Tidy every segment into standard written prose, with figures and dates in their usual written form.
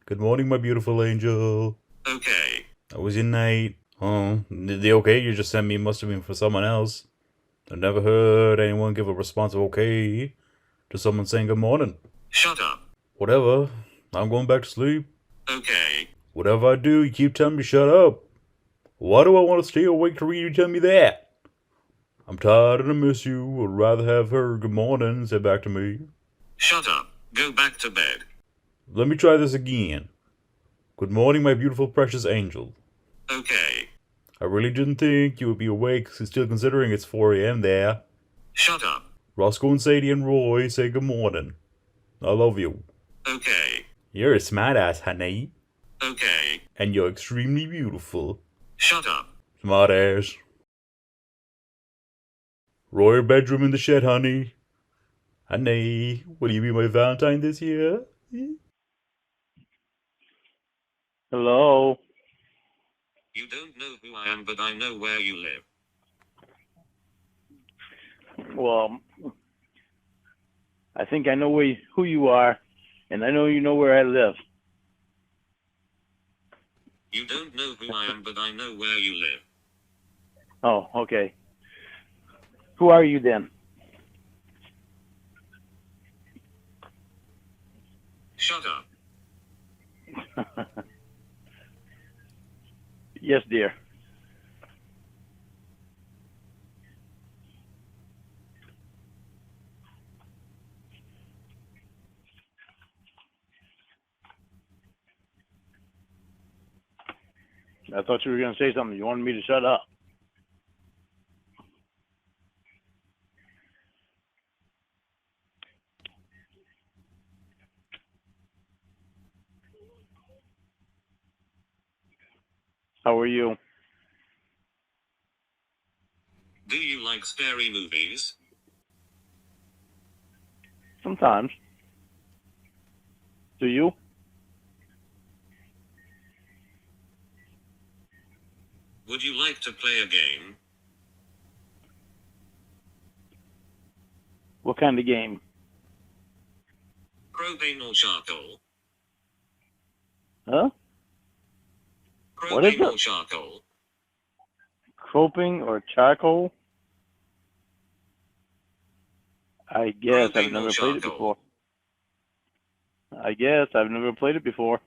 Good morning, my beautiful angel. Okay. How was your night? Oh, the okay you just sent me must have been for someone else. I've never heard anyone give a responsive okay to someone saying good morning. Shut up. Whatever. I'm going back to sleep. Okay. Whatever I do, you keep telling me shut up. Why do I want to stay awake to read you tell me that? I'm tired and I miss you. Would rather have her good morning say back to me. Shut up. Go back to bed. Let me try this again. Good morning, my beautiful precious angel. Okay. I really didn't think you would be awake, still considering it's 4 a.m. there. Shut up. Roscoe and Sadie and Roy say good morning. I love you. Okay. You're a smartass, honey. Okay. And you're extremely beautiful. Shut up. Smartass. Roy, bedroom in the shed, honey. Honey, will you be my Valentine this year? Hello. You don't know who I am, but I know where you live. Well, I think I know who you are, and I know you know where I live. You don't know who I am, but I know where you live. Oh, okay. Who are you then? Shut up. Yes, dear. I thought you were going to say something. You wanted me to shut up. How are you? Do you like scary movies? Sometimes. Do you? Would you like to play a game? What kind of game? Propane or charcoal? Huh? What is Propane it? or charcoal? Croping or charcoal? I guess I've Propane or never played it charcoal? before. I guess I've never played it before.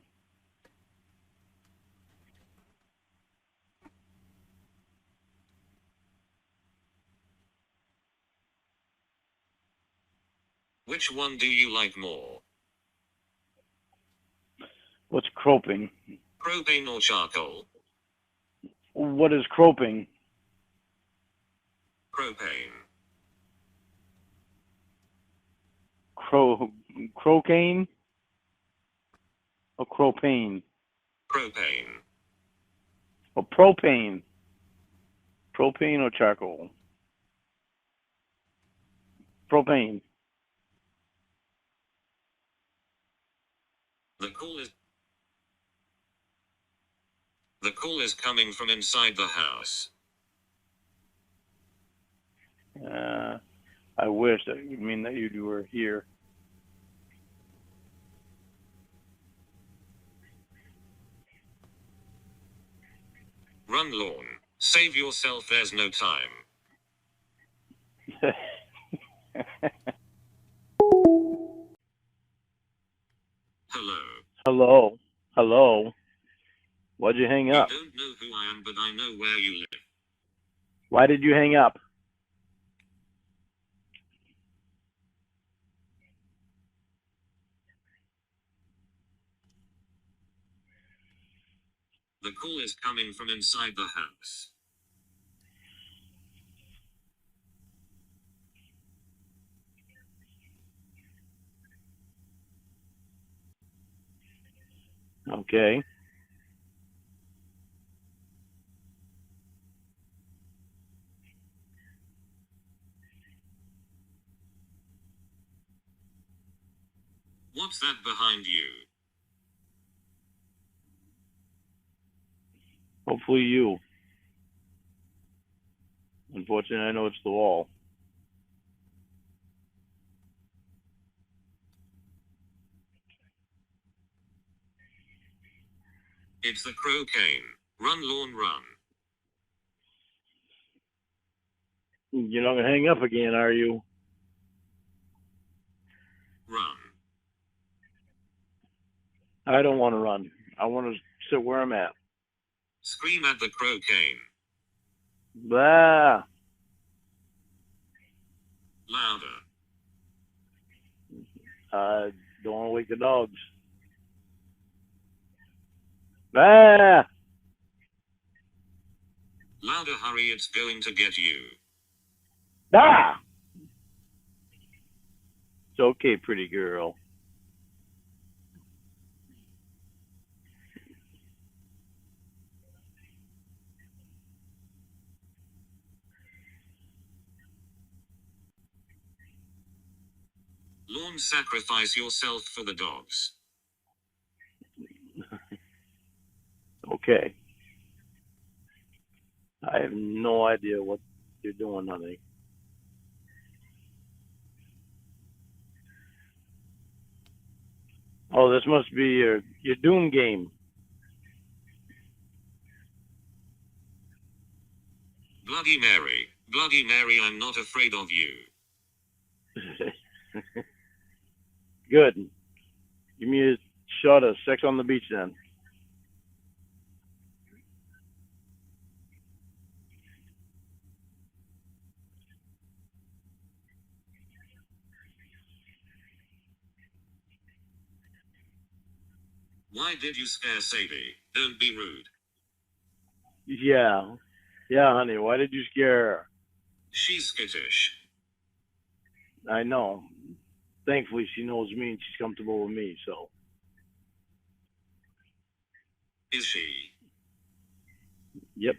Which one do you like more? What's croping? Propane or charcoal? What is croping? Propane. Crocaine or propane? Propane. Or propane? Propane or charcoal? Propane. The call is coming from inside the house. I wish that would mean that you were here. Run, Lorne. Save yourself, there's no time. Hello. Hello. Hello. Why'd you hang You up? don't know who I am, but I know where you live. Why did you hang up? The call is coming from inside the house. Okay. What's that behind you? Hopefully you. Unfortunately, I know it's the wall. It's the cocaine. Run, Lorne, run. You're not gonna hang up again, are you? Run. I don't want to run. I want to sit where I'm at. Scream at the cocaine. Blah. Louder. I don't want to wake the dogs. Ah! Louder, hurry, it's going to get you. Ah! It's okay, pretty girl. Lorne, sacrifice yourself for the dogs. Okay. I have no idea what you're doing, honey. Oh, this must be your Doom game. Bloody Mary, I'm not afraid of you. Good. Give me a shot of Sex on the Beach then. Why did you scare Sadie? Don't be rude. Yeah. Yeah, honey. Why did you scare her? She's skittish. I know. Thankfully, she knows me and she's comfortable with me, so. Is she? Yep.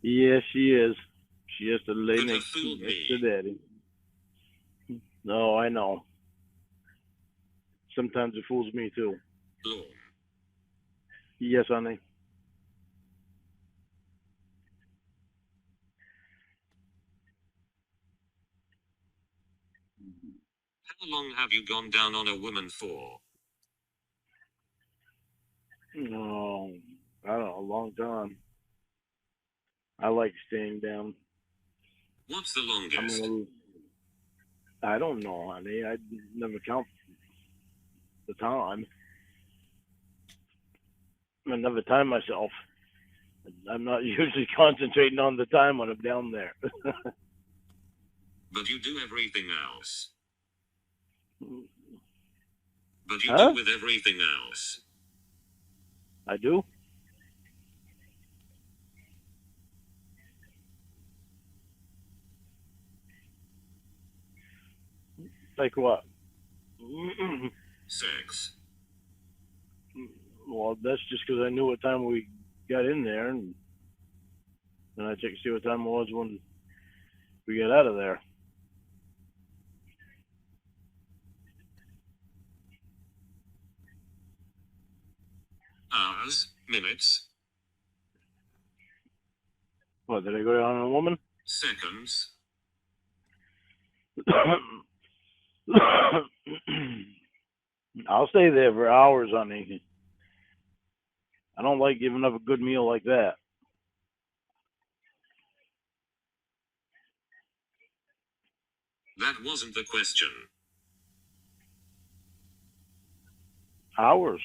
Yeah, she is. She has to lay Could have next fooled to me. daddy. No, I know. Sometimes it fools me too. Lorne. Yes, honey. How long have you gone down on a woman for? No, I don't know, a long time. I like staying down. What's the I'm longest? gonna. I don't know, honey. I never count the time. I never time myself. I'm not usually concentrating on the time when I'm down there. But you do everything else. But you Huh? do with everything else. I do? Like what? Sex. Well, that's just because I knew what time we got in there, and then I checked to see what time it was when we got out of there. Hours. Minutes. What, did I go down on a woman? Seconds. I'll stay there for hours, honey. I don't like giving up a good meal like that. That wasn't the question. Hours.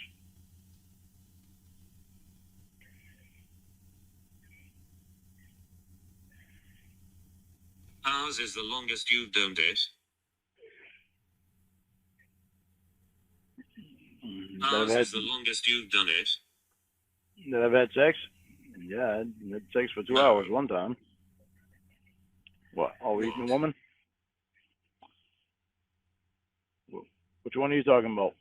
Hours is the longest you've done it. That I've Hours had, is the longest you've done it. that I've had sex? Yeah, I had sex for 2 No. hours one time. What? Oh, What? eating a woman? Which one are you talking about?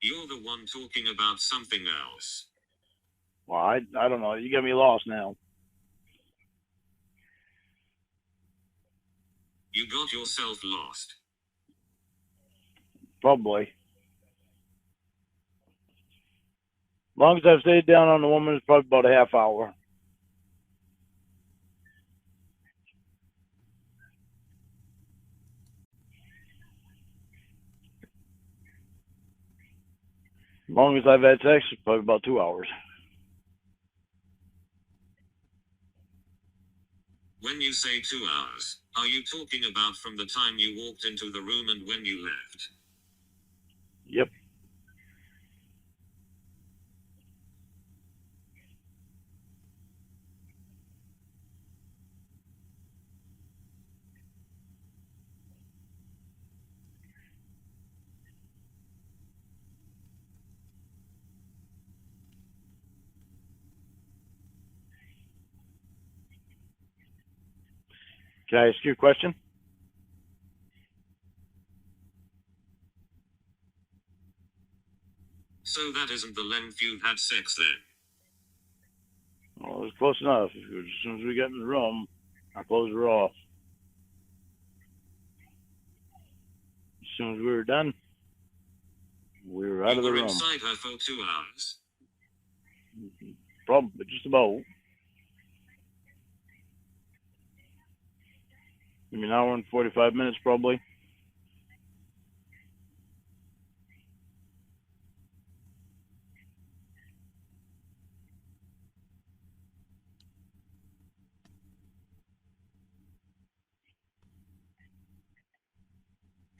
You're the one talking about something else. Well, I don't know. You got me lost now. You got yourself lost. Probably. Long as I've stayed down on the woman, it's probably about a half hour. Longest I've had sex is probably about 2 hours. When you say 2 hours, are you talking about from the time you walked into the room and when you left? Yep. Can I ask you a question? So that isn't the length you've had sex then? Well, it was close enough. As soon as we got in the room, our clothes were off. As soon as we were done, we were out You of the were room. inside her for 2 hours? Probably just about. Maybe an hour and 45 minutes, probably.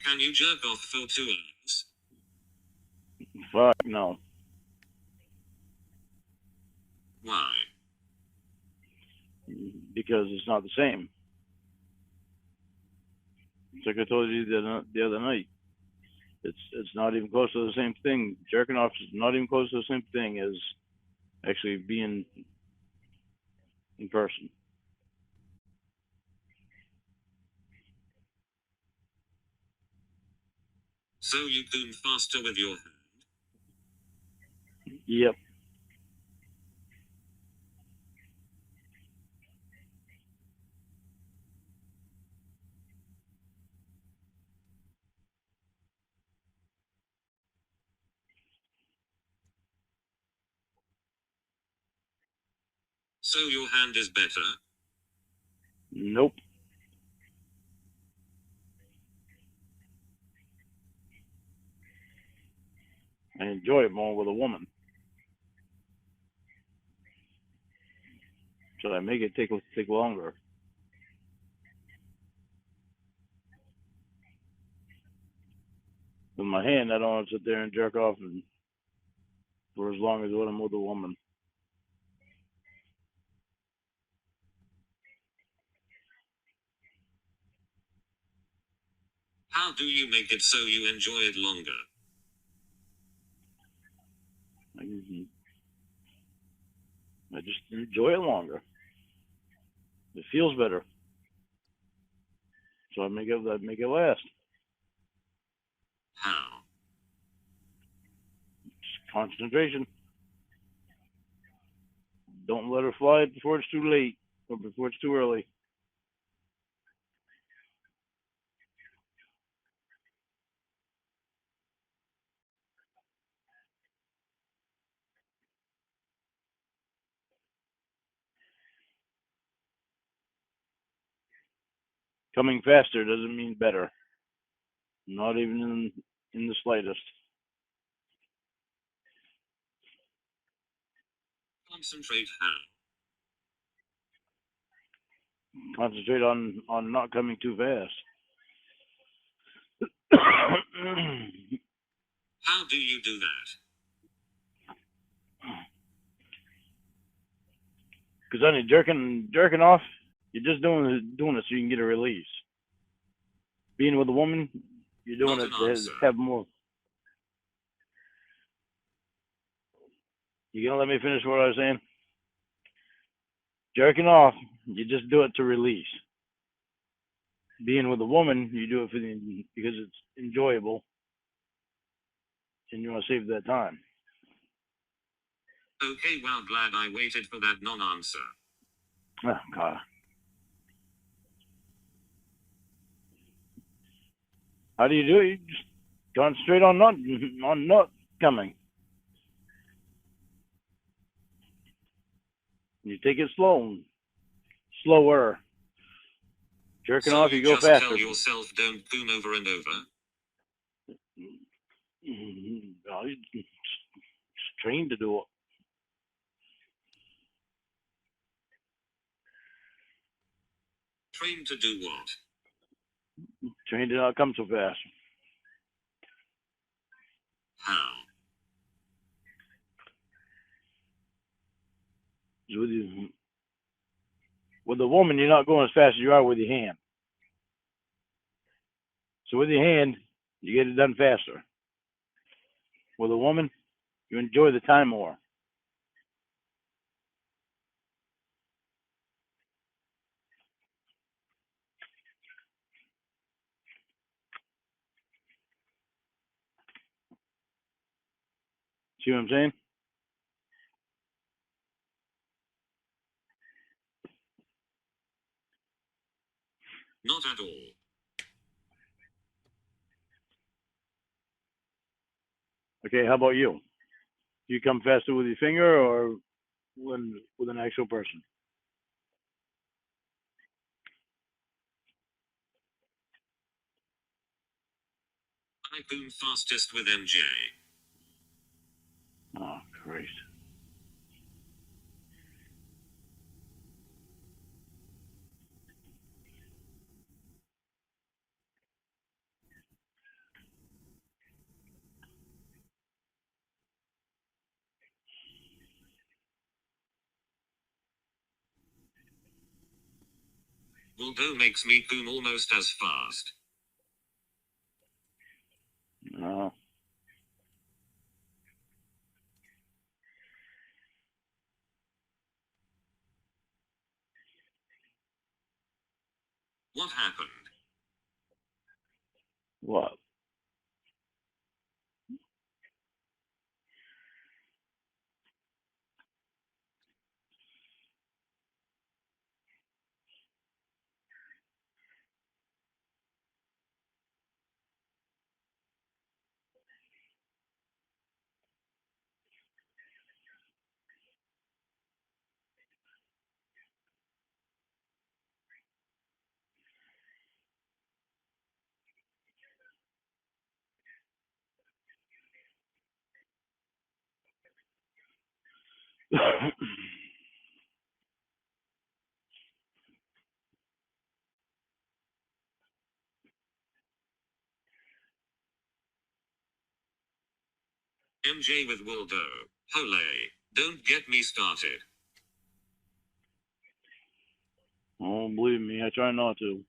Can you jerk off for 2 hours? Fuck no. Why? Because it's not the same. It's like I told you the other night. It's not even close to the same thing. Jerking off is not even close to the same thing as actually being in person. So you coon faster with your hand? Yep. So your hand is better? Nope. I enjoy it more with a woman. So I make it take longer. With my hand, I don't want to sit there and jerk off for as long as when I'm with a woman. How do you make it so you enjoy it longer? I just enjoy it longer. It feels better. So I make it last. How? Just concentration. Don't let her fly before it's too late or before it's too early. Coming faster doesn't mean better. Not even in the slightest. Concentrate how? Concentrate on not coming too fast. How do you do that? Because honey, jerking off, you're just doing it so you can get a release. Being with a woman, you're doing Not it an to answer. have more. You gonna let me finish what I was saying? Jerking off, you just do it to release. Being with a woman, you do it because it's enjoyable, and you want to save that time. Okay, well, glad I waited for that non-answer. Oh God. How do you do it? You just concentrate on not coming. You take it slower. Jerking So off, you you go just faster. tell yourself don't poon over and over? Well, trained to do it. Trained to do what? Trained to not come so fast. How? With a woman, you're not going as fast as you are with your hand. So with your hand, you get it done faster. With a woman, you enjoy the time more. See what I'm saying? Not at all. Okay, how about you? Do you come faster with your finger or with an actual person? I boom fastest with MJ. Oh, Christ. Waldo makes me boom almost as fast. No. What happened? What? MJ with Waldo. Hole. Don't get me started. Oh, believe me, I try not to.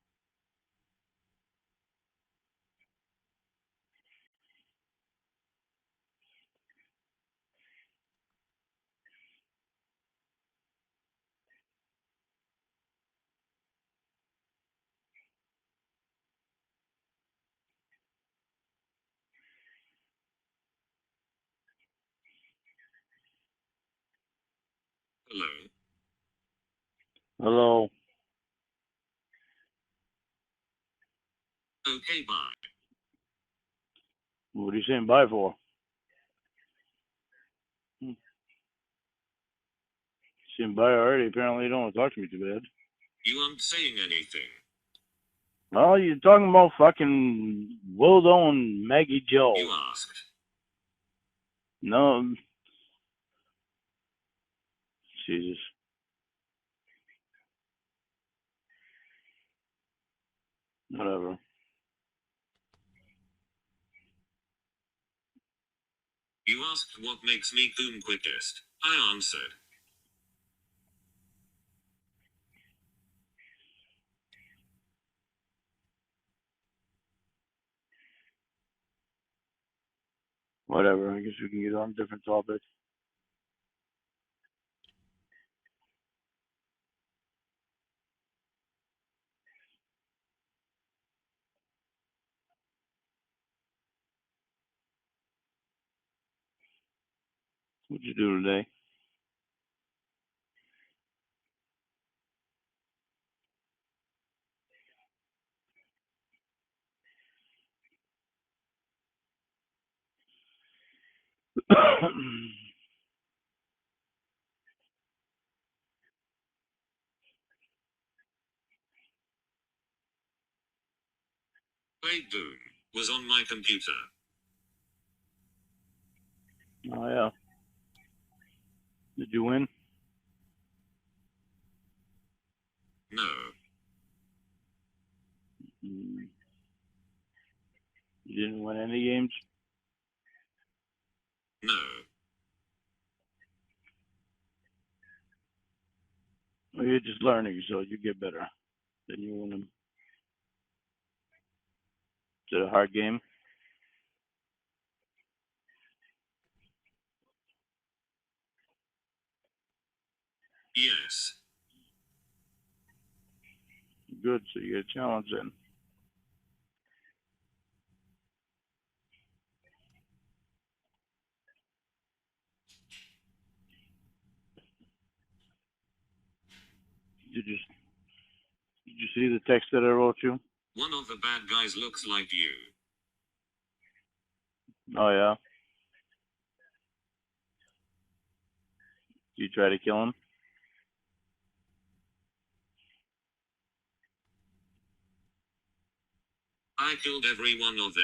Hello. Hello. Okay, bye. What are you saying bye for? Saying bye already. Apparently, you don't want to talk to me too bad. You aren't saying anything. Oh, you're talking about fucking Wildo and Maggie Joe. You asked. No. Jesus. Whatever. You asked what makes me boom quickest. I answered. Whatever. I guess we can get on different topics. What'd you do today? Played boom. Was on my computer. Oh, yeah. Did you win? No. You didn't win any games? No. Well, you're just learning, so you get better. Then you win them. Is it a hard game? Yes. Good, so you get a challenge then. Did you see the text that I wrote you? One of the bad guys looks like you. Oh yeah. Did you try to kill him? I killed every one of them.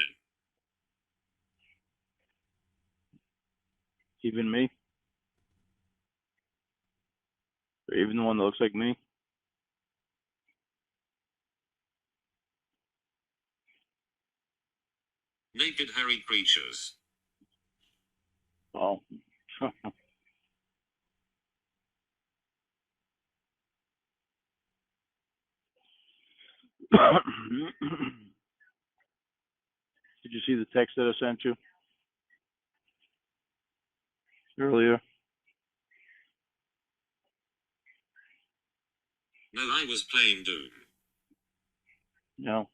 Even me? Or even the one that looks like me? Naked hairy creatures. Oh. Did you see the text that I sent you earlier? No, I was playing Doom. No.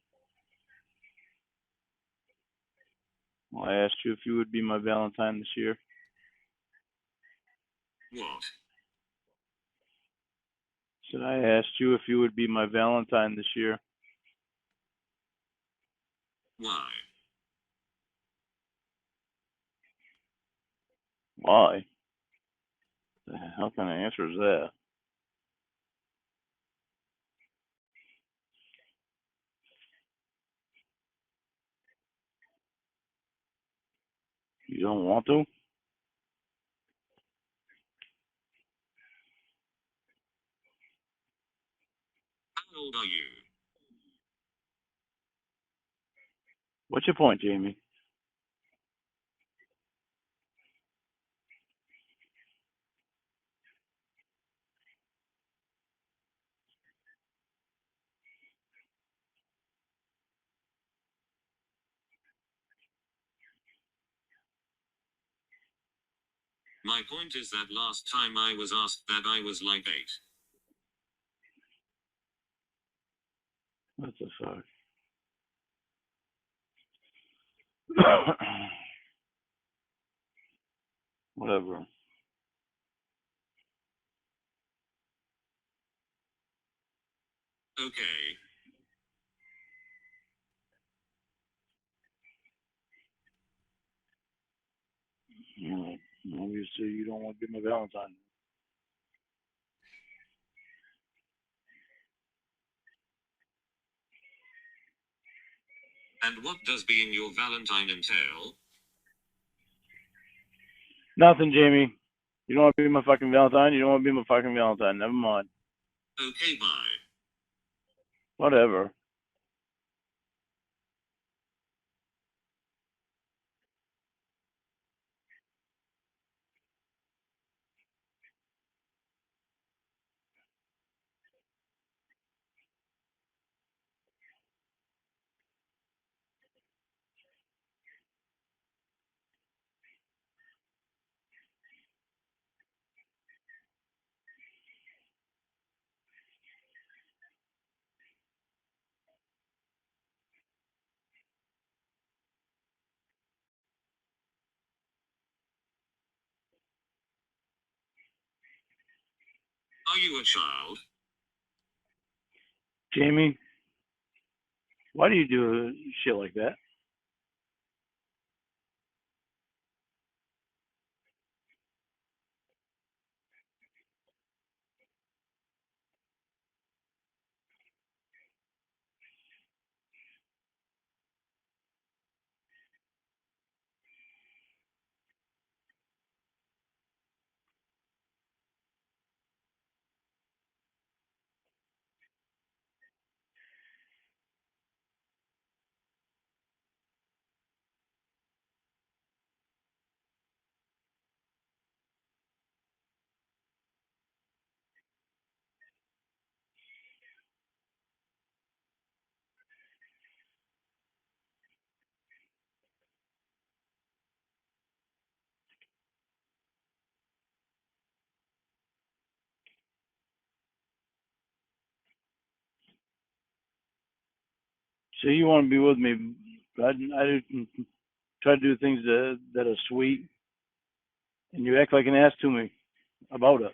Well, I asked you if you would be my Valentine this year. What? Said I asked you if you would be my Valentine this year. Why? Why? The hell kind of answer is that? You don't want to? How old are you? What's your point, Jamie? My point is that last time I was asked that I was like 8. What the fuck? Whatever. Okay. You know, obviously you don't want to be my Valentine. And what does being your Valentine entail? Nothing, Jamie. You don't want to be my fucking Valentine? You don't want to be my fucking Valentine. Never mind. Okay, bye. Whatever. Are you a child? Jamie, why do you do shit like that? So you want to be with me? I try to do things that are sweet, and you act like an ass to me about it.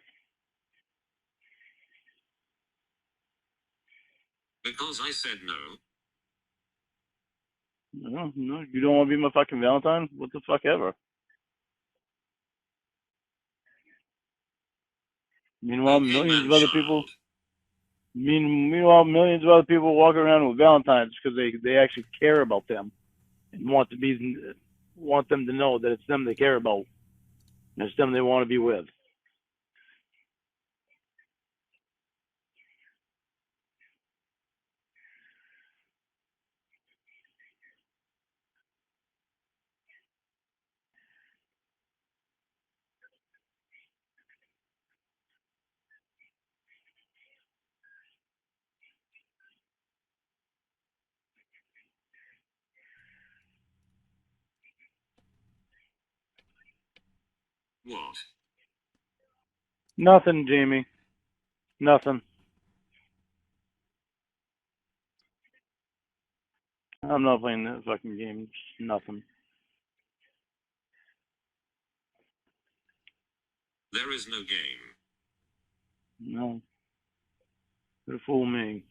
Because I said no. No, no, you don't want to be my fucking Valentine? What the fuck ever. Meanwhile, Okay, millions man of other people. child. Meanwhile, millions of other people walk around with Valentines because they actually care about them and want them to know that it's them they care about and it's them they want to be with. What? Nothing, Jamie. Nothing. I'm not playing that fucking game. Just nothing. There is no game. No. Could fool me.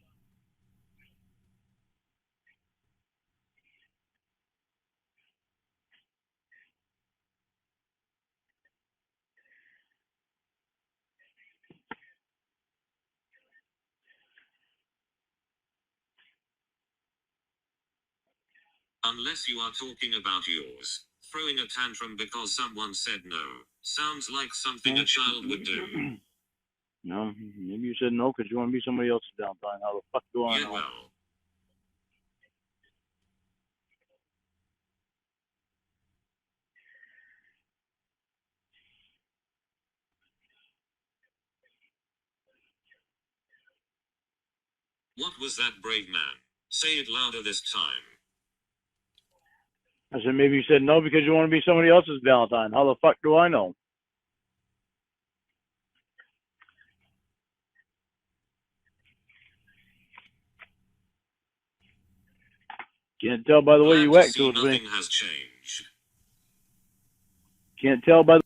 Unless you are talking about yours. Throwing a tantrum because someone said no. Sounds like something a child would do. No, maybe you said no because you want to be somebody else's Valentine. How the fuck do I Yeah, know? well. What was that, brave man? Say it louder this time. I said maybe you said no because you want to be somebody else's Valentine. How the fuck do I know? Can't tell by the way Glad you to act see towards me. nothing has changed. Can't tell by the...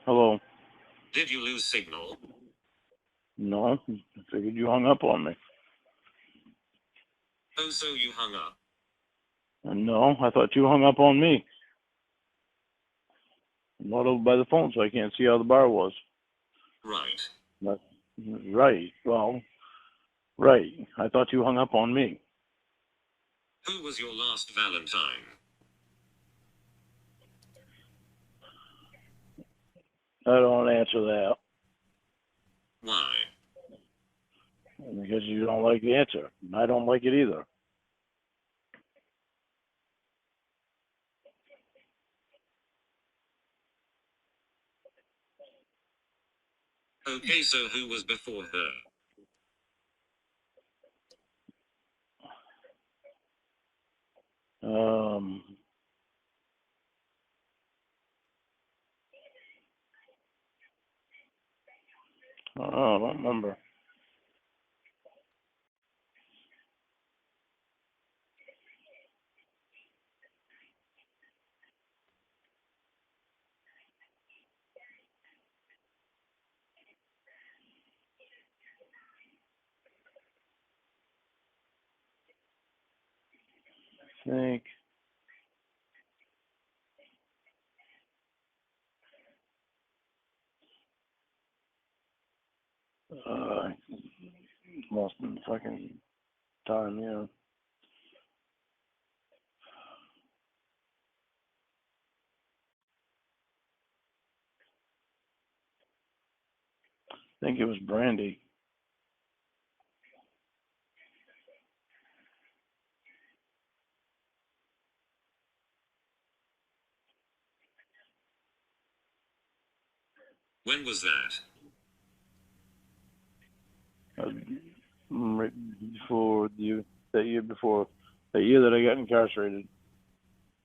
Hello. Did you lose signal? No, I figured you hung up on me. Oh, so you hung up. No, I thought you hung up on me. I'm not over by the phone, so I can't see how the bar was. Right. But, right. Well, right. I thought you hung up on me. Who was your last Valentine? I don't answer that Why? because you don't like the answer. I don't like it either. Okay, so who was before her? Um, I don't remember. I think. Uh, lost in fucking time, yeah. I think it was Brandy. When was that? Right before that year before, that year that I got incarcerated.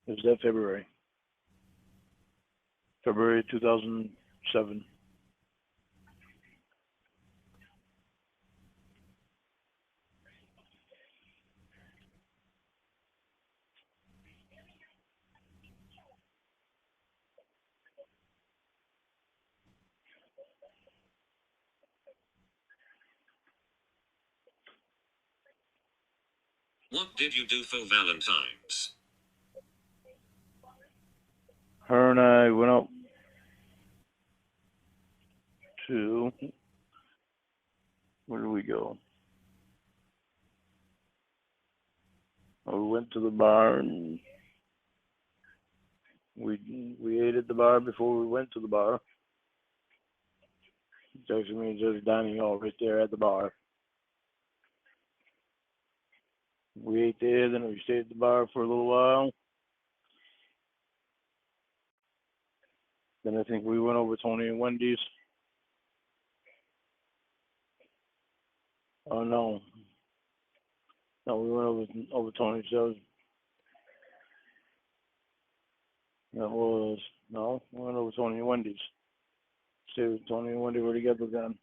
It was that February. February 2007. What did you do for Valentine's? Her and I went out to, where did we go? We went to the bar and we ate at the bar before we went to the bar. It actually means there's a dining hall right there at the bar. We ate there, then we stayed at the bar for a little while. Then I think we went over Tony and Wendy's. Oh no, no, we went over Tony's. That was no, we went over Tony and Wendy's. Stayed with Tony and Wendy were together then,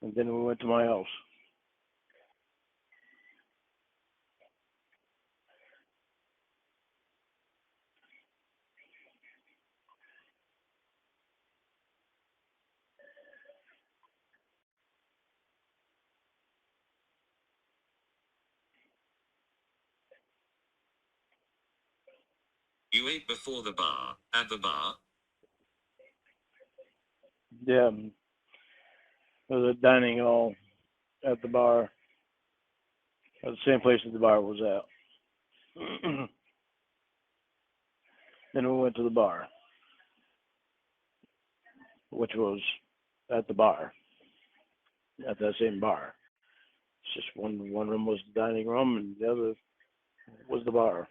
and then we went to my house. You ate before the bar, at the bar? Yeah, there was a dining hall at the bar, at the same place that the bar was at. Then we went to the bar, which was at the bar, at that same bar. It's just one room was the dining room and the other was the bar.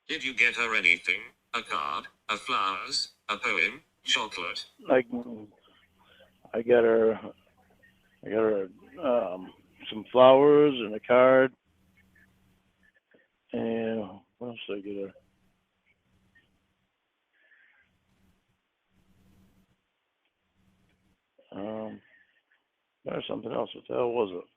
Did you get her anything? A card, a flowers, a poem, chocolate? Like I got her, I got her some flowers and a card, and what else did I get her? There's something else. What the hell was it?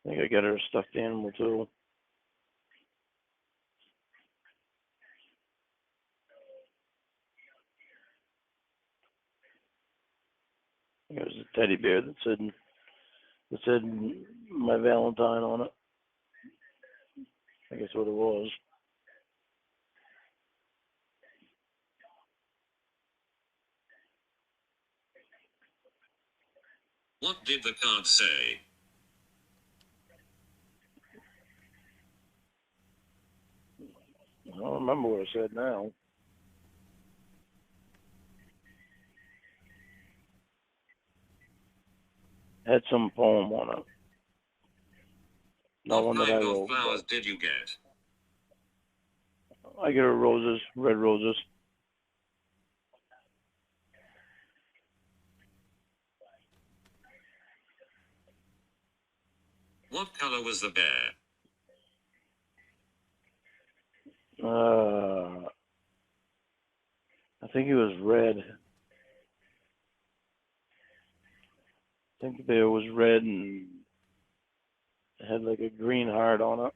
I think I got her a stuffed animal too. It was a teddy bear that said My Valentine on it. I guess what it was. What did the card say? I don't remember what it said now. It had some poem on it. Not What one that I kind of wrote, flowers did you get? but I get her roses, red roses. What color was the bear? I think it was red. I think the bear was red and it had like a green heart on it.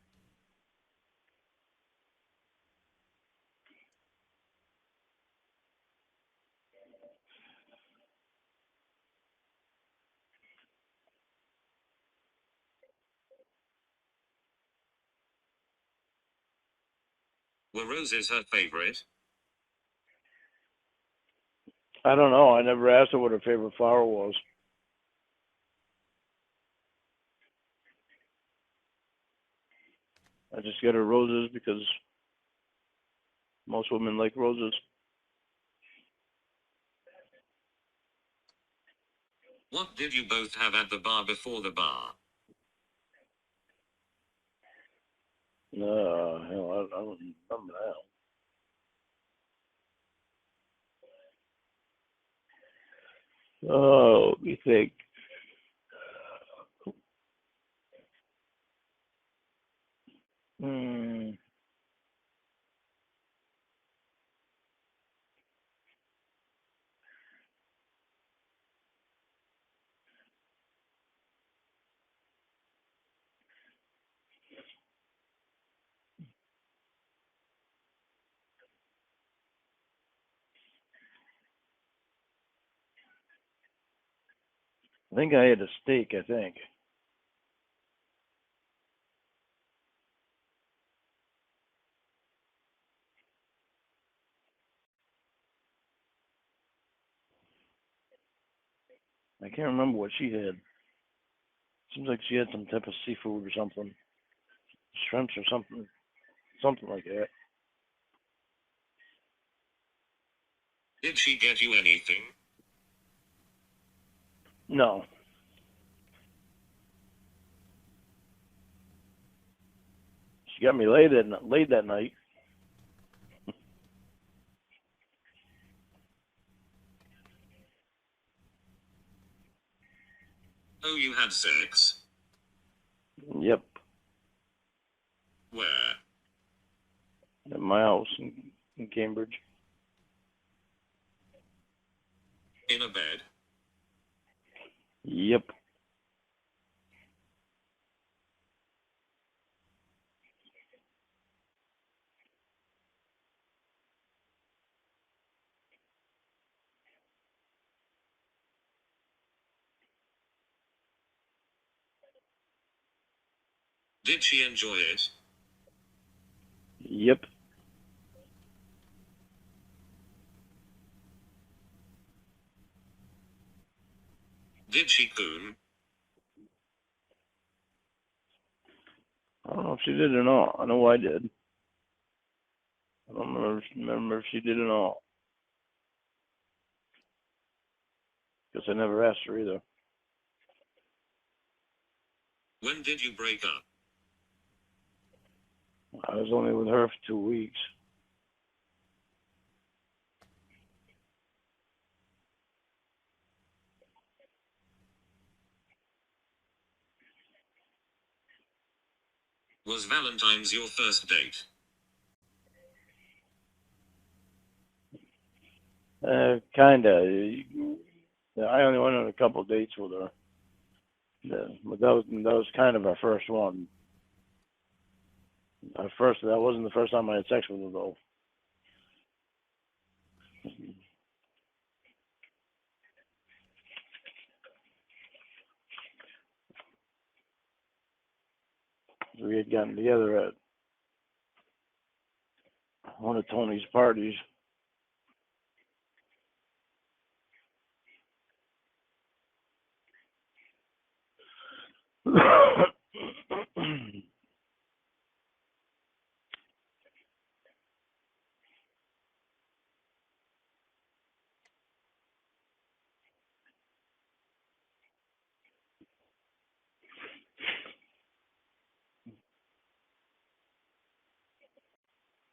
Were roses her favorite? I don't know. I never asked her what her favorite flower was. I just get her roses because most women like roses. What did you both have at the bar before the bar? Hell, I don't remember now. Oh, let me think. Hmm. I think I had a steak, I think. I can't remember what she had. Seems like she had some type of seafood or something. Shrimps or something. Something like that. Did she get you anything? No. She got me laid that night. Oh, you had sex? Yep. Where? At my house in Cambridge. In a bed? Yep. Did she enjoy it? Yep. Did she coon? I don't know if she did or not. I know I did. I don't remember if she did or not. Because I never asked her either. When did you break up? I was only with her for 2 weeks. Was Valentine's your first date? Kinda. I only went on a couple dates with her. Yeah, but that was kind of our first one. That wasn't the first time I had sex with her though. We had gotten together at one of Tony's parties.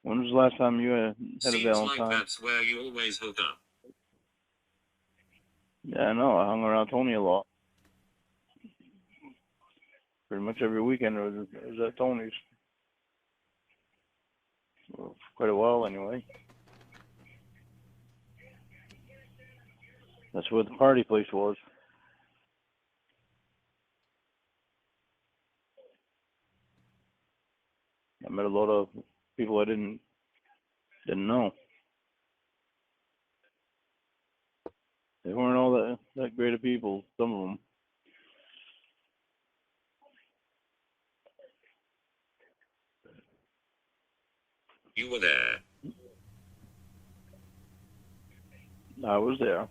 When was the last time you had a Seems like Valentine? that's where you always hook up. Yeah, I know. I hung around Tony a lot. Pretty much every weekend it was at Tony's. For quite a while anyway. That's where the party place was. I met a lot of people I didn't know. They weren't all that great of people. Some of them. You were there. I was there.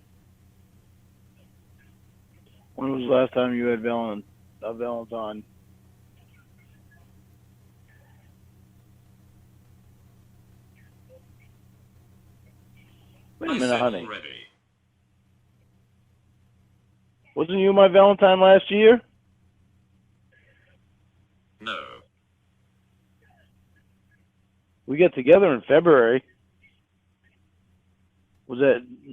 When was the last time you had a Valentine? Wait a I minute, said honey. already. Wasn't you my Valentine last year? No. We got together in February. Wasn't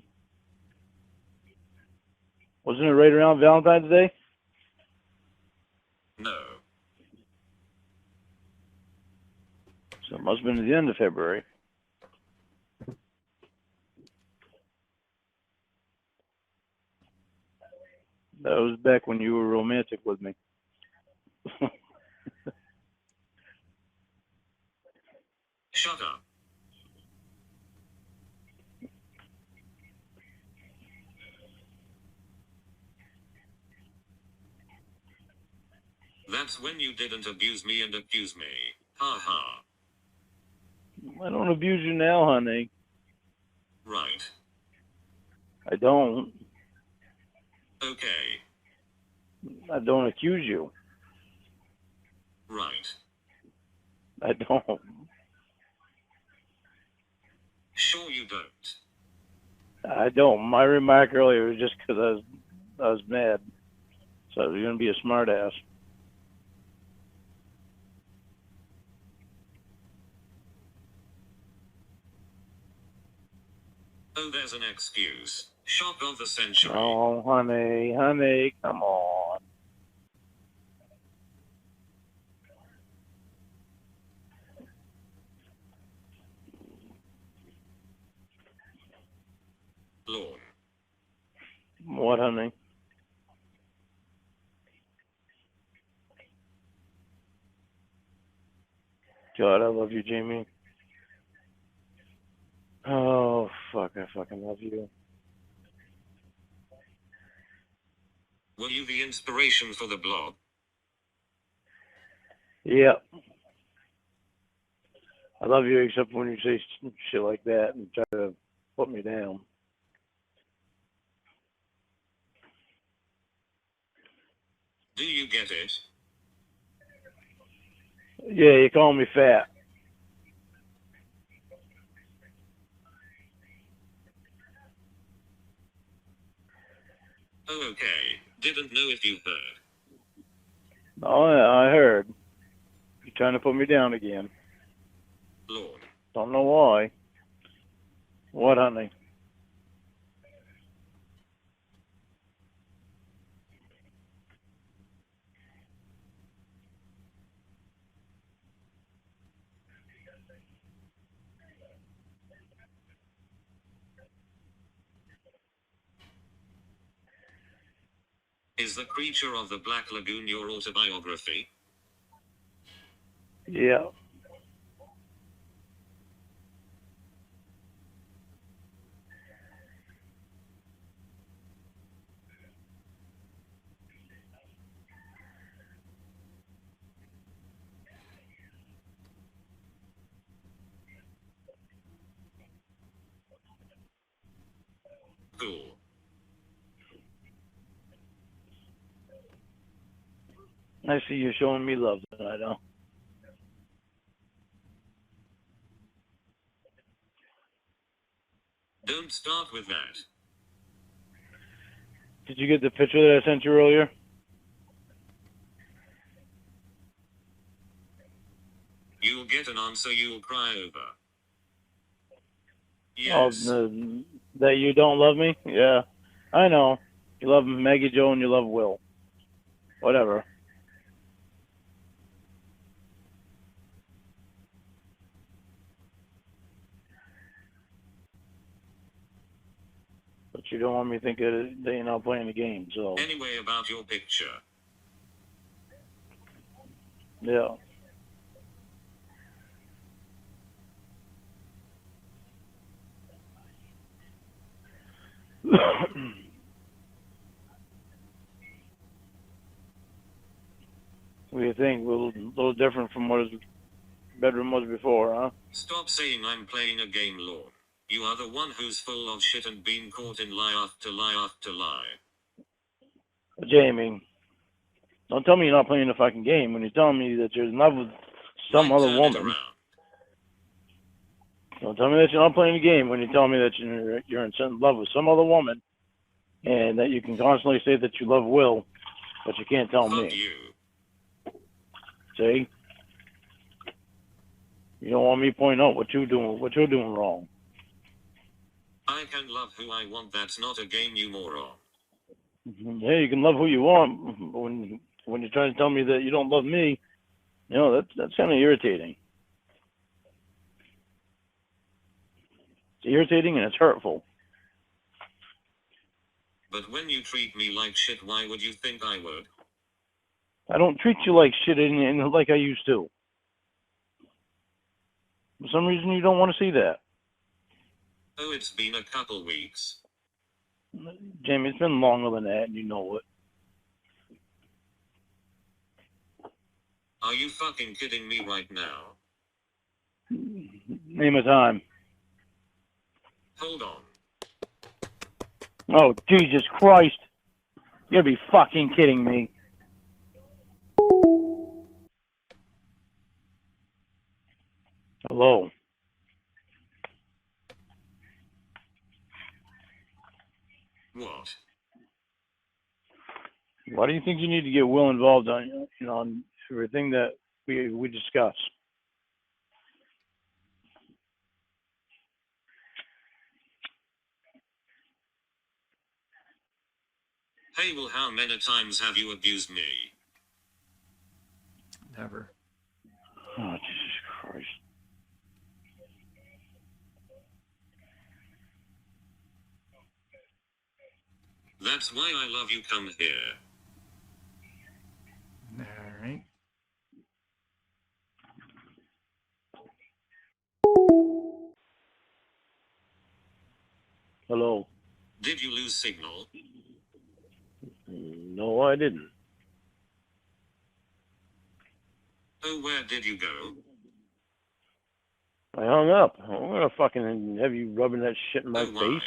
it right around Valentine's Day? No. So it must have been at the end of February. That was back when you were romantic with me. Shut up. That's when you didn't abuse me and accuse me. Ha ha. I don't abuse you now, honey. Right. I don't. Okay. I don't accuse you. Right. I don't. Sure you don't. I don't. My remark earlier was just because I was mad. So you're gonna be a smart ass. Oh, there's an excuse. Shock of the century. Oh, honey, come on. Lorne. What, honey? God, I love you, Jamie. Oh, fuck, I fucking love you. Were you the inspiration for the blog? Yeah. I love you except when you say shit like that and try to put me down. Do you get it? Yeah, you call me fat. Oh, okay. Didn't know if you heard. Oh, yeah, I heard. You're trying to put me down again. Lorne. Don't know why. What, honey? Is The Creature of the Black Lagoon your autobiography? Yeah. Cool. I see you showing me love tonight, huh? Don't start with that. Did you get the picture that I sent you earlier? You'll get an answer you'll cry over. Oh, Yes. that you don't love me? Yeah. I know. You love Maggie Joe and you love Will. Whatever. But you don't want me to think that you're not playing the game, so. Anyway, about your picture. Yeah. What do you think? A little different from what his bedroom was before, huh? Stop saying I'm playing a game, Lorne. You are the one who's full of shit and been caught in lie after lie after lie. Jamie, don't tell me you're not playing the fucking game when you're telling me that you're in love with some Might other turn it woman. around. Don't tell me that you're not playing the game when you tell me that you're in love with some other woman and that you can constantly say that you love Will, but you can't tell Fuck me. you. See? You don't want me pointing out what you're doing wrong. I can love who I want. That's not a game, you moron. Yeah, you can love who you want, but when you're trying to tell me that you don't love me, you know that's kind of irritating. irritating and it's hurtful. But when you treat me like shit, why would you think I would? I don't treat you like shit and like I used to. For some reason, you don't want to see that. Oh, it's been a couple weeks. Jamie, it's been longer than that, and you know it. Are you fucking kidding me right now? Name a time. Hold on. Oh, Jesus Christ. You gotta be fucking kidding me. Hello. What? Why do you think you need to get Will involved on everything that we discuss? Hey, Will, how many times have you abused me? Never. Oh, Jesus Christ. That's why I love you. Come here. All right. Hello. Did you lose signal? No, I didn't. Oh, where did you go? I hung up. I'm gonna fucking have you rubbing that shit in my Oh, why? face.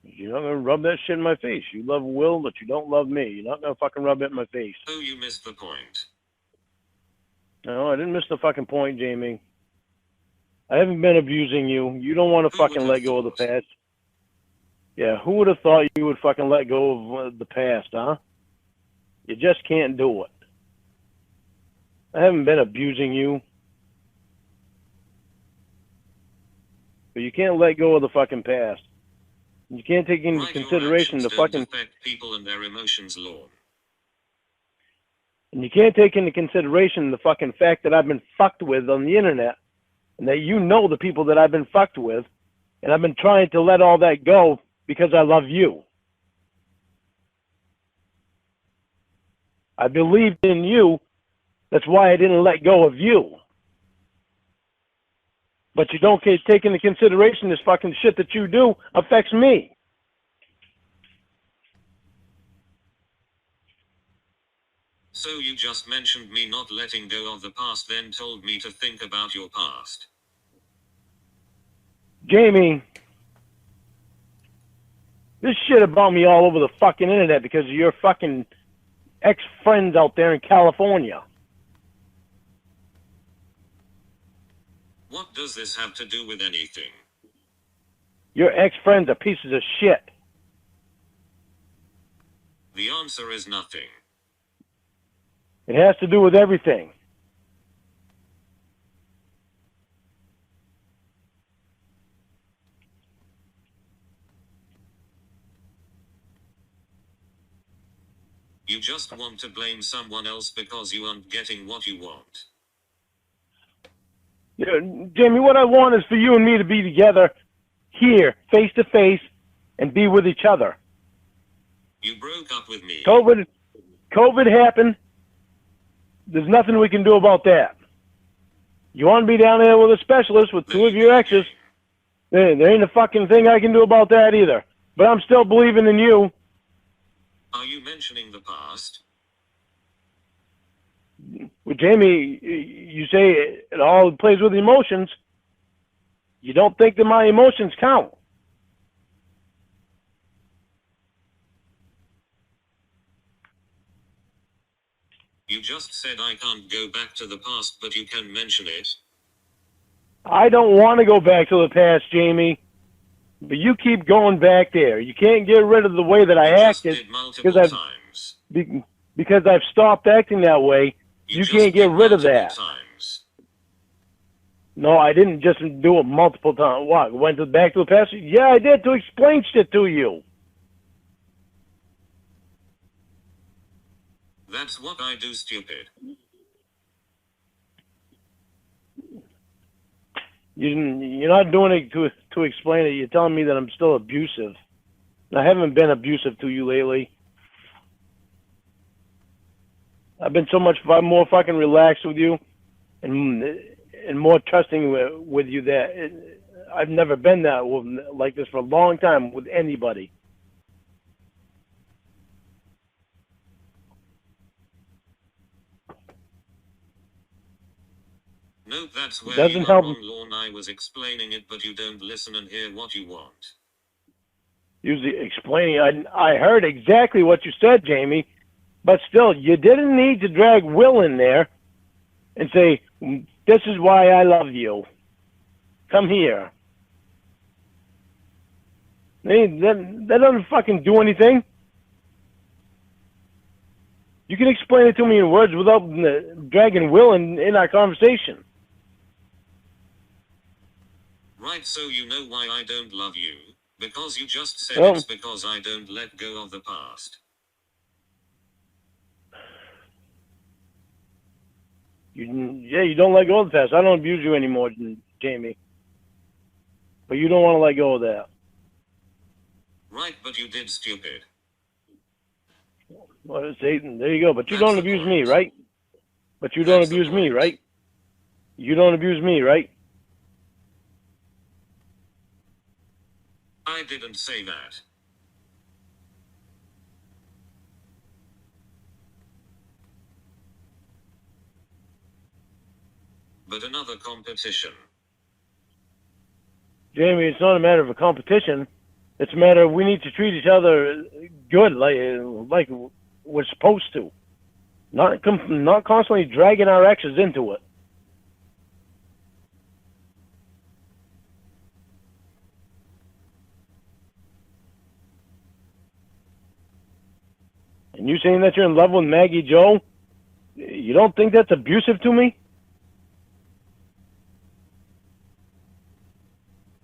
You're not gonna rub that shit in my face. You love Will, but you don't love me. You're not gonna fucking rub it in my face. Oh, you missed the point. No, I didn't miss the fucking point, Jamie. I haven't been abusing you. You don't want to Who would fucking have let go of the thought? past. Yeah, who would have thought you would fucking let go of the past, huh? You just can't do it. I haven't been abusing you. But you can't let go of the fucking past. You can't take into Right, your consideration actions the don't fucking... affect people and their emotions, Lorne. And you can't take into consideration the fucking fact that I've been fucked with on the internet. And that you know the people that I've been fucked with. And I've been trying to let all that go because I love you. I believed in you. That's why I didn't let go of you. But you don't take into consideration this fucking shit that you do affects me. So you just mentioned me not letting go of the past, then told me to think about your past. Jamie, this shit about me all over the fucking internet because of your fucking ex-friends out there in California. What does this have to do with anything? Your ex-friends are pieces of shit. The answer is nothing. It has to do with everything. You just want to blame someone else because you aren't getting what you want. Yeah, Jamie, what I want is for you and me to be together here, face to face, and be with each other. You broke up with me. COVID happened. There's nothing we can do about that. You want to be down there with a specialist with two of your exes? There ain't a fucking thing I can do about that either. But I'm still believing in you. Are you mentioning the past? Well, Jamie, you say it all plays with emotions. You don't think that my emotions count. You just said I can't go back to the past, but you can mention it. I don't want to go back to the past, Jamie. But you keep going back there. You can't get rid of the way that I You just acted did multiple times. because I've stopped acting that way. You can't get rid of that. Times. No, I didn't just do it multiple times. What? Went back to the past? Yeah, I did, to explain shit to you. That's what I do, stupid. You're not doing it to explain it. You're telling me that I'm still abusive. I haven't been abusive to you lately. I've been so much more fucking relaxed with you, and more trusting with you that I've never been that like this for a long time with anybody. Nope, that's where Doesn't you are help. wrong, Lorne. I was explaining it, but you don't listen and hear what you want. Usually explaining, I heard exactly what you said, Jamie, but still, you didn't need to drag Will in there and say, "This is why I love you. Come here." That doesn't fucking do anything. You can explain it to me in words without dragging Will in our conversation. Right, so you know why I don't love you? Because you just said Oh. it's because I don't let go of the past. You don't let go of the past. I don't abuse you anymore, Jamie. But you don't want to let go of that. Right, but you did, stupid. Well, there you go. But you That's don't the abuse point. me, right? But you don't That's the abuse me, point. right? You don't abuse me, right? I didn't say that. But another competition. Jamie, it's not a matter of a competition. It's a matter of we need to treat each other good, like we're supposed to. Not constantly dragging our exes into it. And you saying that you're in love with Maggie Joe, you don't think that's abusive to me?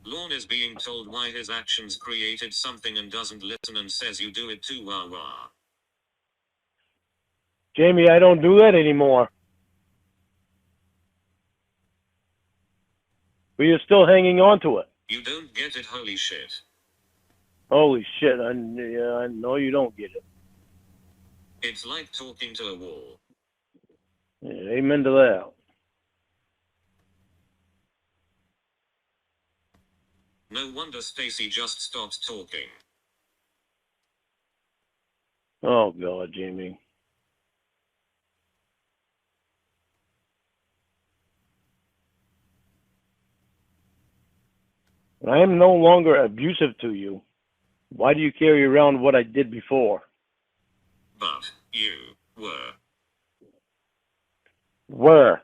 Lorne is being told why his actions created something and doesn't listen and says you do it too, wah wah. Jamie, I don't do that anymore. But you're still hanging on to it. You don't get it, holy shit. Holy shit, I know you don't get it. It's like talking to a wall. Yeah, amen to that. No wonder Stacy just stopped talking. Oh, God, Jamie. I am no longer abusive to you. Why do you carry around what I did before? But you were. Were.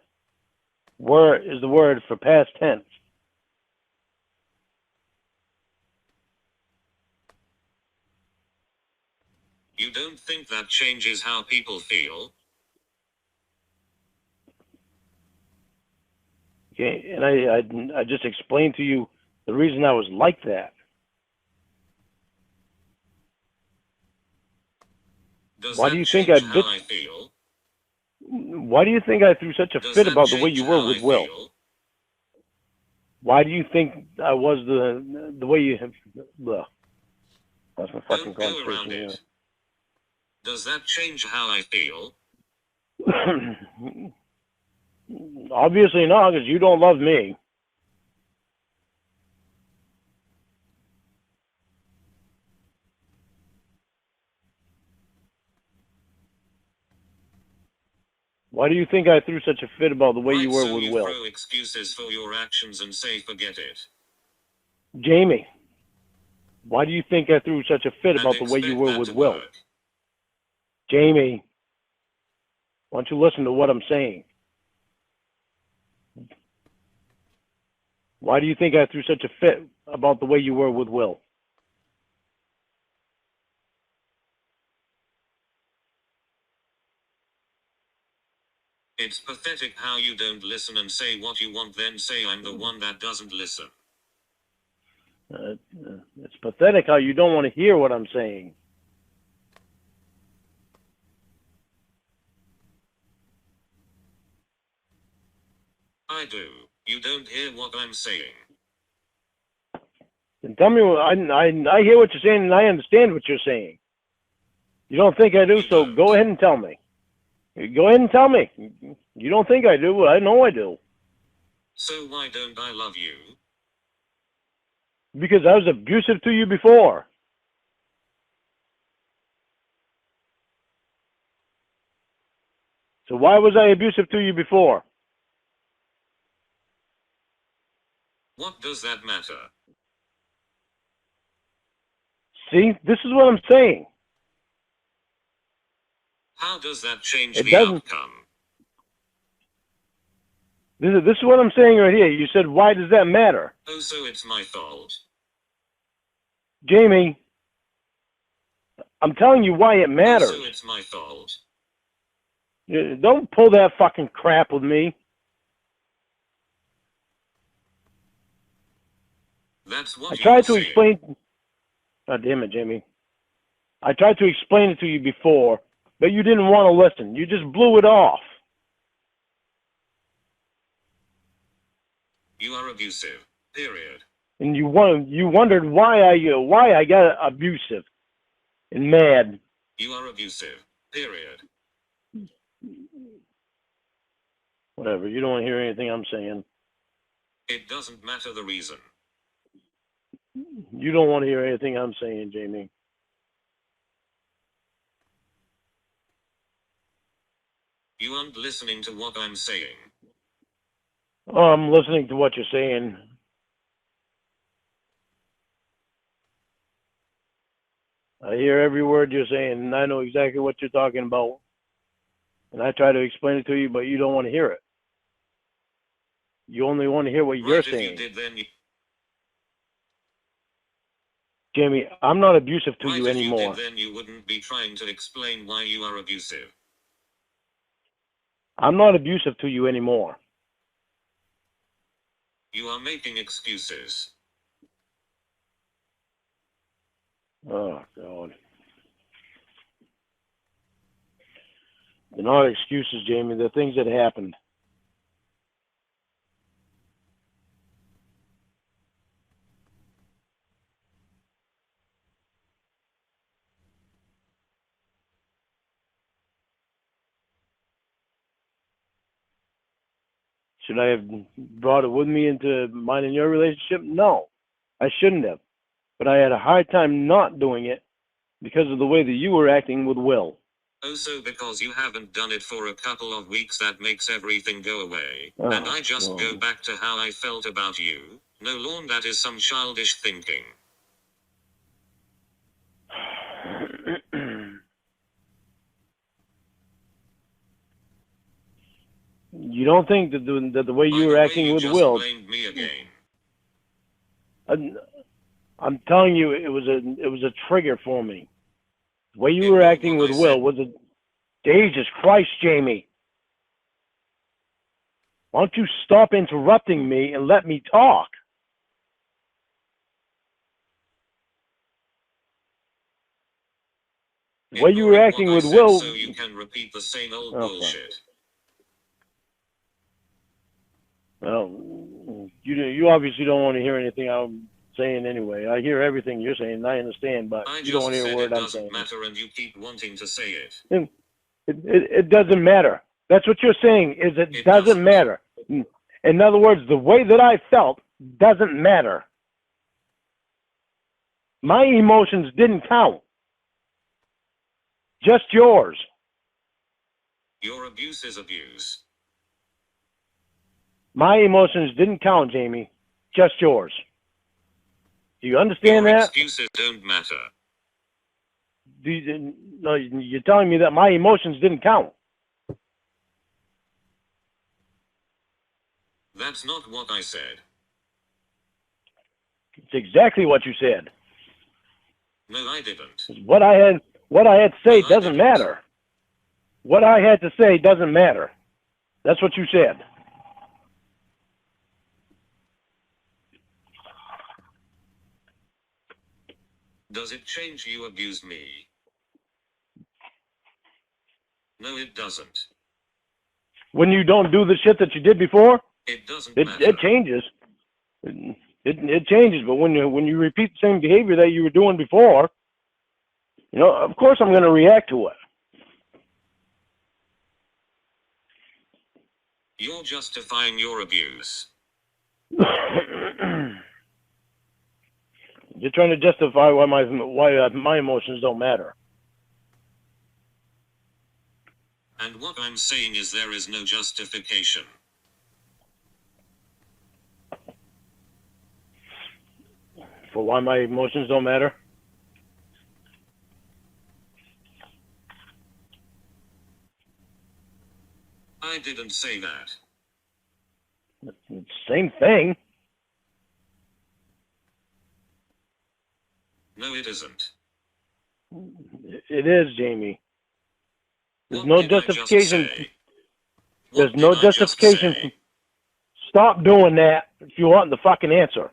Were is the word for past tense. You don't think that changes how people feel? Okay, and I just explained to you the reason I was like that. Does Why that do you think change how I feel? Why do you think I threw such a Does fit that about the way change you were how with I Will? feel? Why do you think I was the way you have? Ugh. That's my fucking Don't go around conversation it. Does that change how I feel? here. Obviously not, because you don't love me. Why do you think I threw such a fit about the way you Right, were so with you Will? throw excuses for your actions and say forget it. Jamie, why do you think I threw such a fit And about the way you expect were that with to Will? work. Jamie, why don't you listen to what I'm saying? Why do you think I threw such a fit about the way you were with Will? It's pathetic how you don't listen and say what you want, then say I'm the one that doesn't listen. It's pathetic how you don't want to hear what I'm saying. I do. You don't hear what I'm saying. Then tell me. I hear what you're saying, and I understand what you're saying. You don't think I do, You so don't. go ahead and tell me. Go ahead and tell me. You don't think I do. I know I do. So why don't I love you? Because I was abusive to you before. So why was I abusive to you before? What does that matter? See, this is what I'm saying. How does that change It the doesn't. outcome? This is what I'm saying right here. You said, why does that matter? Oh, so it's my fault. Jamie, I'm telling you why it matters. Oh, so it's my fault. Don't pull that fucking crap with me. That's what I you tried were to saying. explain. God damn it, Jamie. I tried to explain it to you before, but you didn't want to listen. You just blew it off. You are abusive. Period. And you wondered why I got abusive and mad. You are abusive. Period. Whatever. You don't want to hear anything I'm saying. It doesn't matter the reason. You don't want to hear anything I'm saying, Jamie. You aren't listening to what I'm saying. Oh, I'm listening to what you're saying. I hear every word you're saying, and I know exactly what you're talking about. And I try to explain it to you, but you don't want to hear it. You only want to hear what you're Right, saying. if you did, then you... Jamie, I'm not abusive to Right, you if you anymore. did, then you wouldn't be trying to explain why you are abusive. I'm not abusive to you anymore. You are making excuses. Oh, God. They're not excuses, Jamie. They're things that happened. Should I have brought it with me into mine and your relationship? No, I shouldn't have. But I had a hard time not doing it because of the way that you were acting with Will. Oh, so because you haven't done it for a couple of weeks, that makes everything go away. Oh, and I just God. go back to how I felt about you. No, Lorne, that is some childish thinking. You don't think that the way you By were the way, acting you with just Will? blamed me again. I'm telling you, it was a trigger for me. The way you It were was acting what with I Will said. was a Jesus Christ, Jamie. Why don't you stop interrupting me and let me talk? The way you were Ignoring acting what I with said Will. so you can repeat the same old Okay. bullshit. Well, you obviously don't want to hear anything I'm saying anyway. I hear everything you're saying, and I understand, but I you don't just want to hear a said word it I'm saying. doesn't matter and you keep wanting to say it. It doesn't matter. That's what you're saying, is it It doesn't doesn't. matter. In other words, the way that I felt doesn't matter. My emotions didn't count. Just yours. Your abuse is abuse. My emotions didn't count, Jamie. Just yours. Do you understand Your that? excuses don't matter. No, you're telling me that my emotions didn't count. That's not what I said. It's exactly what you said. No, I didn't. What I had to say No, I doesn't didn't. matter. What I had to say doesn't matter. That's what you said. Does it change you abuse me? No, it doesn't. When you don't do the shit that you did before? It doesn't It matter. changes. It changes, but when you repeat the same behavior that you were doing before, of course I'm going to react to it. You're justifying your abuse. You're trying to justify why my emotions don't matter. And what I'm saying is there is no justification. For why my emotions don't matter? I didn't say that. It's the same thing. No, it isn't. It is, Jamie. There's What no did I just justification. say? There's What no did I just justification. say? Stop doing that if you want the fucking answer.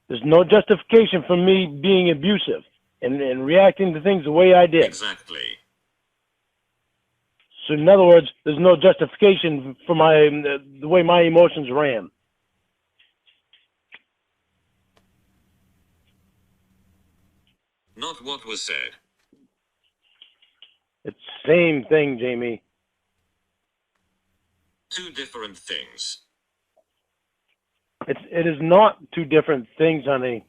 There's no justification for me being abusive and reacting to things the way I did. Exactly. So in other words, there's no justification for the way my emotions ran. Not what was said. It's the same thing, Jamie. Two different things. It is not two different things, honey.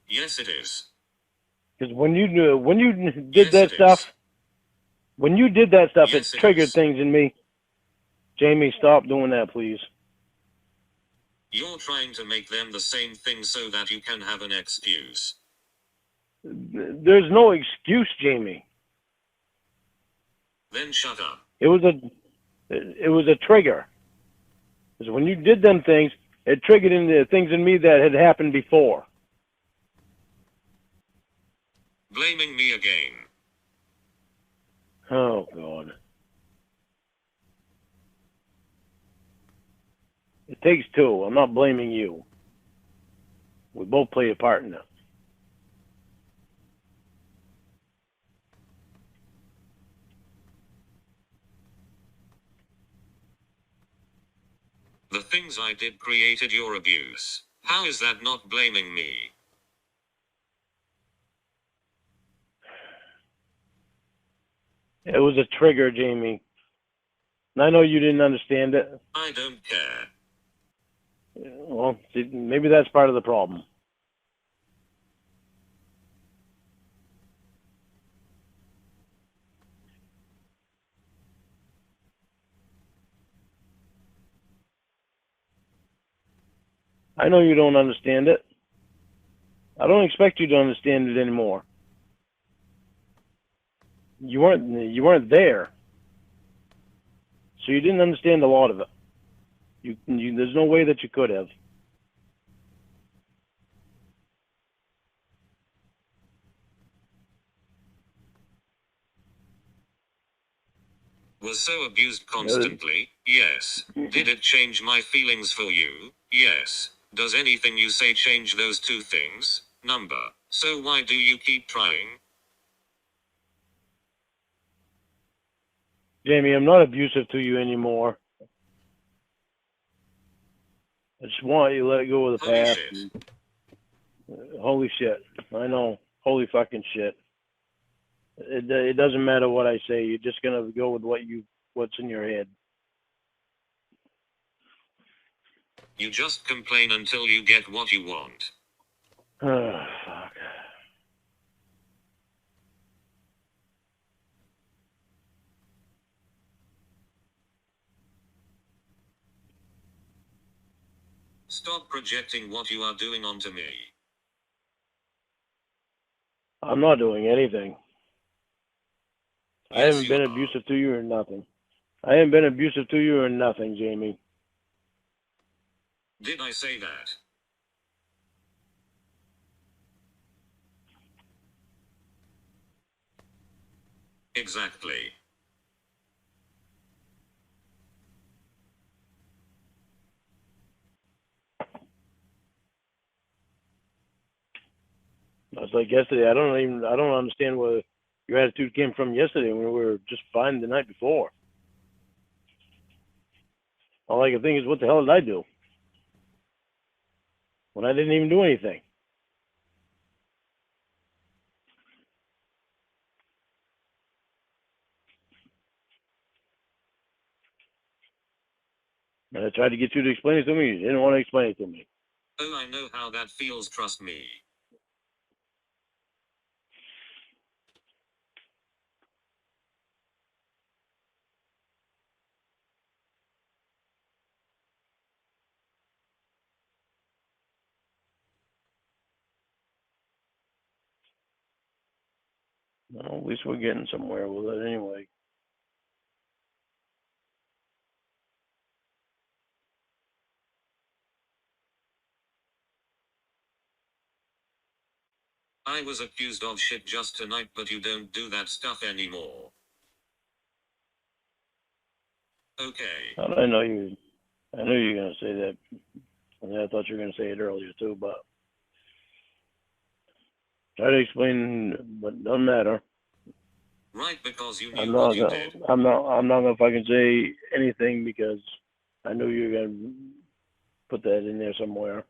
Yes, it is. Because when you did Yes, that it stuff, is. when you did that stuff, Yes, it it triggered is. things in me. Jamie, stop doing that, please. You're trying to make them the same thing so that you can have an excuse. There's no excuse, Jamie. Then shut up. It was a trigger. Because when you did them things, it triggered into things in me that had happened before. Blaming me again. Oh, God. It takes two. I'm not blaming you. We both play a part in it. The things I did created your abuse. How is that not blaming me? It was a trigger, Jamie. And I know you didn't understand it. I don't care. Well, see, maybe that's part of the problem. I know you don't understand it. I don't expect you to understand it anymore. You weren't there, so you didn't understand a lot of it. There's no way that you could have. Was so abused constantly? Yes. Did it change my feelings for you? Yes. Does anything you say change those two things? Number. So why do you keep trying? Jamie, I'm not abusive to you anymore. I just want you to let it go with the Holy past. shit. Holy shit. I know. Holy fucking shit. It doesn't matter what I say. You're just gonna go with what's in your head. You just complain until you get what you want. Oh, fuck. Stop projecting what you are doing onto me. I'm not doing anything. I Yes, haven't you been are. abusive to you or nothing. I haven't been abusive to you or nothing, Jamie. Did I say that? Exactly. It's like yesterday. I don't understand where your attitude came from yesterday when we were just fine the night before. All I can think is, what the hell did I do? When I didn't even do anything. And I tried to get you to explain it to me. You didn't want to explain it to me. Oh, I know how that feels, trust me. Well, at least we're getting somewhere with it anyway. I was accused of shit just tonight, but you don't do that stuff anymore. Okay. How did I know you? I knew you were going to say that. And I thought you were going to say it earlier too, but try to explain, but doesn't matter. Right, because you I'm knew not what you gonna, did. I'm not gonna fucking say anything because I knew you were gonna put that in there somewhere.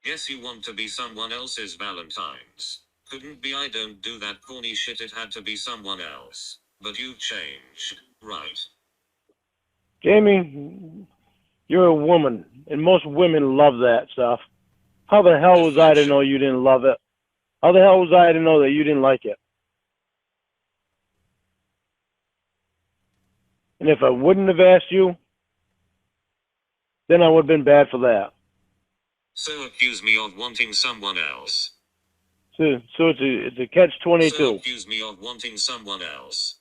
Guess you want to be someone else's Valentine's. Couldn't be I don't do that corny shit, it had to be someone else. But you've changed, right? Jamie, you're a woman, and most women love that stuff. How the hell was I to know Deflection. you didn't love it? How the hell was I to know that you didn't like it? And if I wouldn't have asked you, then I would have been bad for that. So accuse me of wanting someone else. So it's a catch-22. So accuse me of wanting someone else.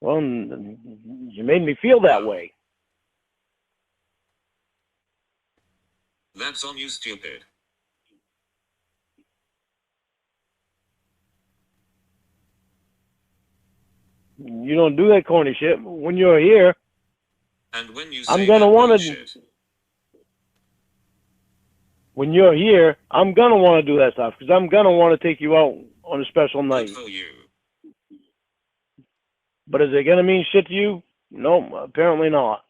Well, you made me feel that way. That's on you, stupid. You don't do that corny shit. When you're here, And when you I'm say gonna that want to. bullshit, When you're here, I'm gonna want to do that stuff because I'm gonna want to take you out on a special good night. for you. But is it gonna mean shit to you? No, apparently not.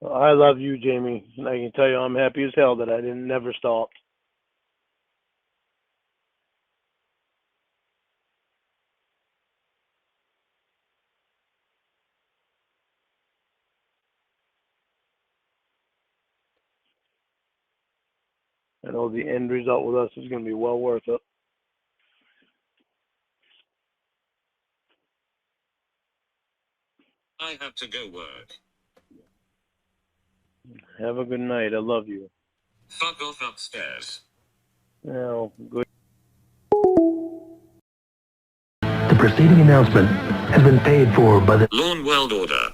I love you, Jamie, and I can tell you I'm happy as hell that I didn't never stop. I know the end result with us is gonna be well worth it. I have to go work. Have a good night. I love you. Fuck off upstairs. Now, good. The preceding announcement has been paid for by the Lorne World Order.